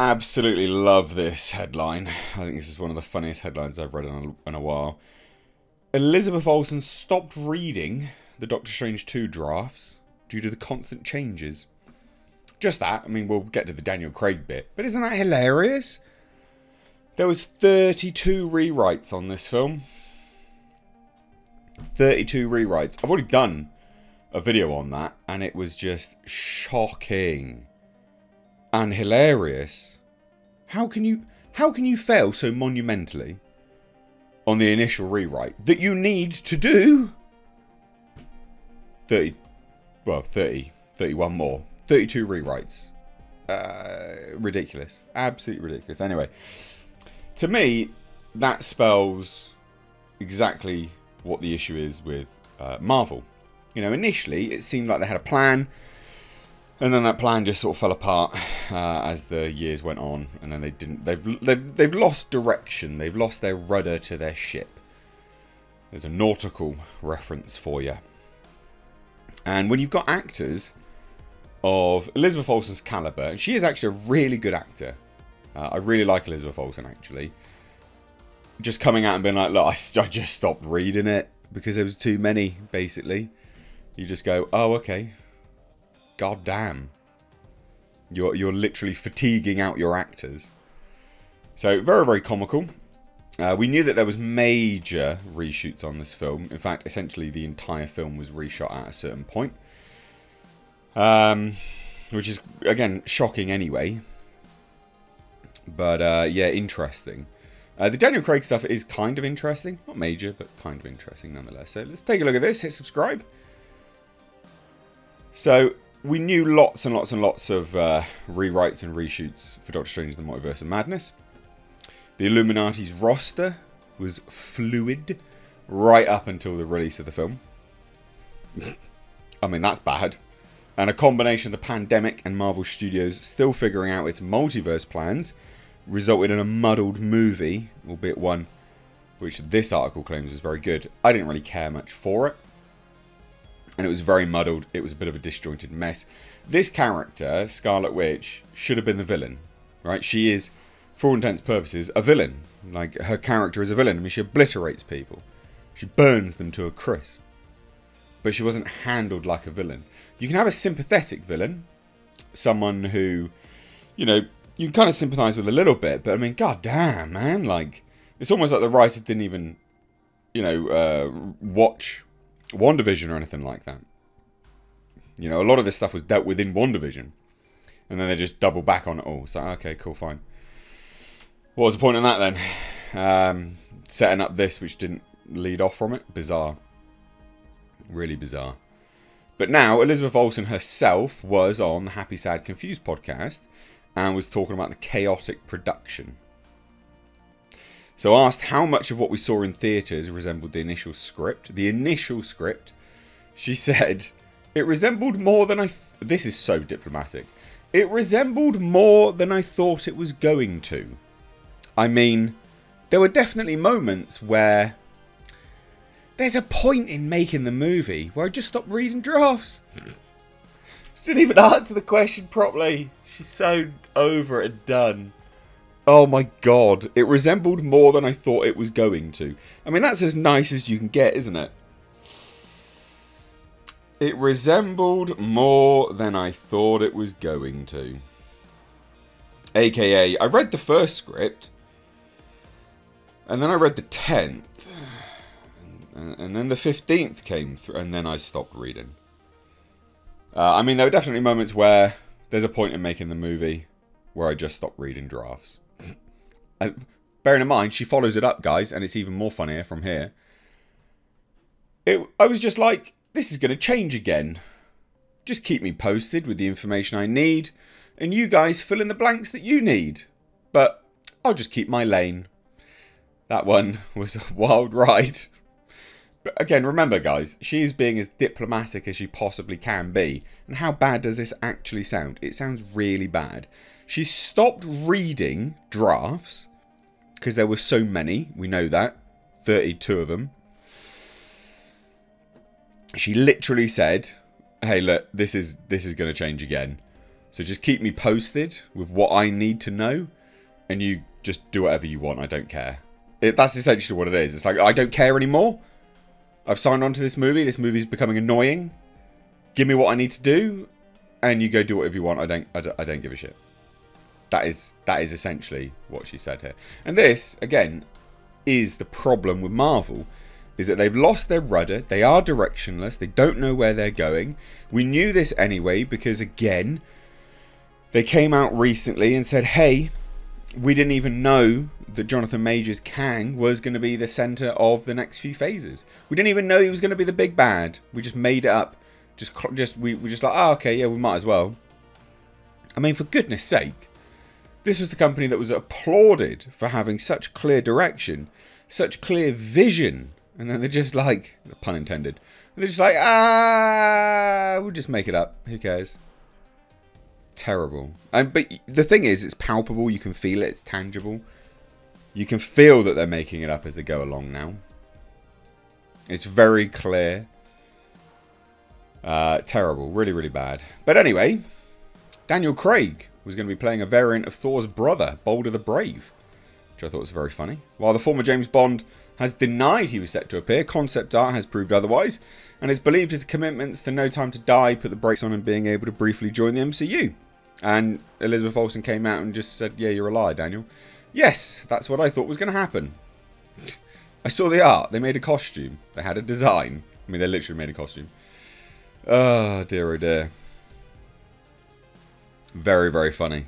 absolutely love this headline. I think this is one of the funniest headlines I've read in a while. Elizabeth Olsen stopped reading the Doctor Strange 2 drafts due to the constant changes. Just that. I mean, we'll get to the Daniel Craig bit. But isn't that hilarious? There was 32 rewrites on this film. 32 rewrites. I've already done a video on that, and it was just shocking and hilarious. How can you fail so monumentally on the initial rewrite that you need to do 31 more, 32 rewrites? Ridiculous, absolutely ridiculous. Anyway, to me, that spells exactly what the issue is with Marvel. You know, initially it seemed like they had a plan, and then that plan just sort of fell apart as the years went on, and then they didn't. They've lost direction. They've lost their rudder to their ship. There's a nautical reference for you. And when you've got actors of Elizabeth Olsen's caliber, and she is actually a really good actor. I really like Elizabeth Olsen, actually. Just coming out and being like, look, I just stopped reading it because there was too many, basically. You just go, oh, okay. God damn. You're literally fatiguing out your actors. So, very, very comical. We knew that there was major reshoots on this film. In fact, essentially the entire film was reshot at a certain point. Which is, again, shocking anyway. But, yeah, interesting. The Daniel Craig stuff is kind of interesting. Not major, but kind of interesting nonetheless. So let's take a look at this. Hit subscribe. So, we knew lots and lots and lots of rewrites and reshoots for Doctor Strange The Multiverse of Madness. The Illuminati's roster was fluid right up until the release of the film. I mean, that's bad. And a combination of the pandemic and Marvel Studios still figuring out its multiverse plans resulted in a muddled movie, albeit one which this article claims is very good. I didn't really care much for it. And it was very muddled. It was a bit of a disjointed mess. This character, Scarlet Witch, should have been the villain, right? She is, for all intents and purposes, a villain. Like, her character is a villain. I mean, she obliterates people. She burns them to a crisp. But she wasn't handled like a villain. You can have a sympathetic villain. Someone who, you know, you can kind of sympathise with a little bit. But, I mean, goddamn, man. Like, it's almost like the writer didn't even, you know, watch WandaVision or anything like that. You know, a lot of this stuff was dealt with in WandaVision. And then they just double back on it all. So, okay, cool, fine. What was the point in that then? Setting up this, which didn't lead off from it. Bizarre. Really bizarre. But now, Elizabeth Olsen herself was on the Happy, Sad, Confused podcast and was talking about the chaotic production. So asked how much of what we saw in theatres resembled the initial script. She said, it resembled more than this is so diplomatic. It resembled more than I thought it was going to. I mean, there were definitely moments where there's a point in making the movie where I just stopped reading drafts. She didn't even answer the question properly. She's so over it and done. Oh my god. It resembled more than I thought it was going to. I mean, that's as nice as you can get, isn't it? It resembled more than I thought it was going to. AKA, I read the first script. And then I read the 10th. And then the 15th came through. And then I stopped reading. I mean, there were definitely moments where there's a point in making the movie where I just stopped reading drafts. Bearing in mind, she follows it up, guys, and it's even more funnier from here. I was just like, this is going to change again. Just keep me posted with the information I need, and you guys fill in the blanks that you need. But I'll just keep my lane. That one was a wild ride. But again, remember, guys, she's being as diplomatic as she possibly can be. And how bad does this actually sound? It sounds really bad. She stopped reading drafts because there were so many. We know that. 32 of them. She literally said, hey, look, this is going to change again. So just keep me posted with what I need to know, and you just do whatever you want. I don't care. That's essentially what it is. It's like, I don't care anymore. I've signed on to this movie. This movie's becoming annoying. Give me what I need to do, and you go do whatever you want. I don't give a shit. That is essentially what she said here. And this, again, is the problem with Marvel, is that they've lost their rudder. They are directionless. They don't know where they're going. We knew this anyway because, again, they came out recently and said, hey, we didn't even know that Jonathan Majors Kang was going to be the centre of the next few phases. We didn't even know he was going to be the big bad. We just made it up. We were just like, oh, okay, yeah, we might as well. I mean, for goodness sake, this was the company that was applauded for having such clear direction, such clear vision. And then they're just like, pun intended, they're just like, we'll just make it up. Who cares? Terrible. But the thing is, it's palpable. You can feel it. It's tangible. You can feel that they're making it up as they go along now. It's very clear. Terrible. Really, really bad. But anyway, Daniel Craig was going to be playing a variant of Thor's brother, Boulder the Brave, which I thought was very funny. While the former James Bond has denied he was set to appear, concept art has proved otherwise, and it's believed his commitments to No Time to Die put the brakes on him being able to briefly join the MCU. And Elizabeth Olsen came out and just said, yeah, you're a liar, Daniel. Yes, that's what I thought was going to happen. I saw the art. They made a costume. They had a design. I mean, they literally made a costume. Oh, dear, oh dear. Very, very funny.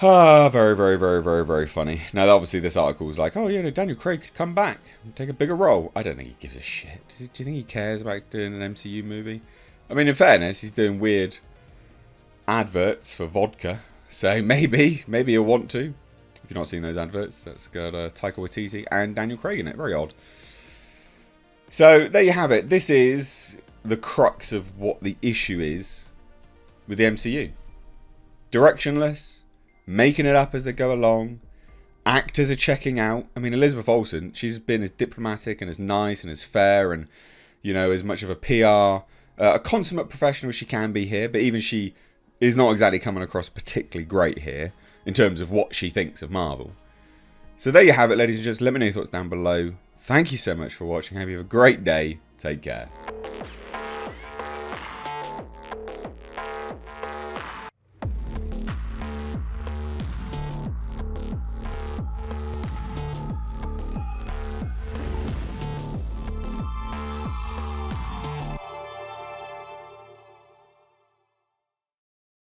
Very, very, very, very, very funny. Now, obviously, this article was like, oh, yeah, no, Daniel Craig could come back and take a bigger role. I don't think he gives a shit. Do you think he cares about doing an MCU movie? I mean, in fairness, he's doing weird adverts for vodka. So maybe he'll want to. If you've not seen those adverts, that's got Taika Waititi and Daniel Craig in it. Very odd. So there you have it. This is the crux of what the issue is with the MCU. Directionless. Making it up as they go along. Actors are checking out. I mean, Elizabeth Olsen, she's been as diplomatic and as nice and as fair and, you know, as much of a PR, a consummate professional as she can be here. But even she is not exactly coming across particularly great here in terms of what she thinks of Marvel. So there you have it, ladies and gents. Let me know your thoughts down below. Thank you so much for watching. I hope you have a great day. Take care.